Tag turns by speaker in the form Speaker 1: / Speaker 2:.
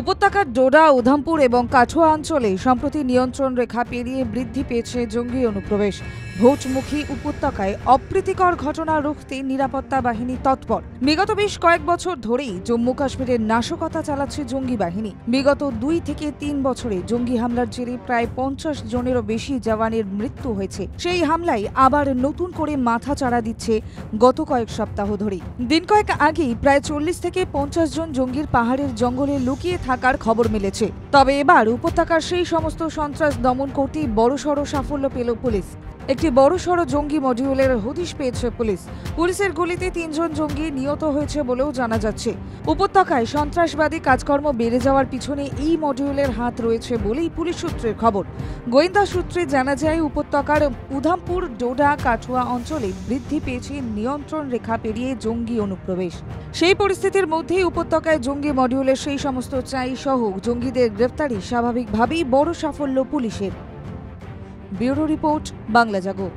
Speaker 1: উপত্যকার ডোডা, উধামপুর এবং কাঠুয়া অঞ্চলে সম্প্রতি নিয়ন্ত্রণ রেখা পেরিয়ে বৃদ্ধি পেয়েছে জঙ্গি অনুপ্রবেশ। ভোটমুখী উপত্যকায় অপ্রীতিকর ঘটনা রুখতে নিরাপত্তা বাহিনী তৎপর। বিগত বেশ কয়েক বছর ধরেই জম্মু কাশ্মীরের নাশকতা চালাচ্ছে জঙ্গি বাহিনী। বিগত 2 থেকে 3 বছরে জঙ্গি হামলার জেরে প্রায় 50 জনেরও বেশি জওয়ানের মৃত্যু হয়েছে। সেই হামলায় আবার নতুন করে মাথা চাড়া দিচ্ছে গত কয়েক সপ্তাহ ধরেই। দিন কয়েক আগেই প্রায় 40 থেকে 50 জন জঙ্গির পাহাড়ের জঙ্গলে লুকিয়ে থাকার খবর মিলেছে। তবে এবার উপত্যকার সেই সমস্ত সন্ত্রাস দমন করতে বড়সড় সাফল্য পেল পুলিশ। একটি বড়সড় জঙ্গি মডিউলের হদিশ পেয়েছে পুলিশ। পুলিশের গুলিতে 3 জন জঙ্গি নিহত হয়েছে বলেও জানা যাচ্ছে। উপত্যকায় সন্ত্রাসবাদী কাজকর্ম বেড়ে যাওয়ার পিছনে এই মডিউলের হাত রয়েছে বলেই পুলিশ সূত্রের খবর। গোয়েন্দা সূত্রে জানা যায়, উপত্যকার উধামপুর, ডোডা, কাঠুয়া অঞ্চলে বৃদ্ধি পেয়েছে নিয়ন্ত্রণ রেখা পেরিয়ে জঙ্গি অনুপ্রবেশ। সেই পরিস্থিতির মধ্যেই উপত্যকায় জঙ্গি মডিউলের সেই সমস্ত চাই সহ জঙ্গিদের গ্রেফতারি স্বাভাবিকভাবেই বড় সাফল্য পুলিশের। ব্যুরো রিপোর্ট, বাংলা জাগো।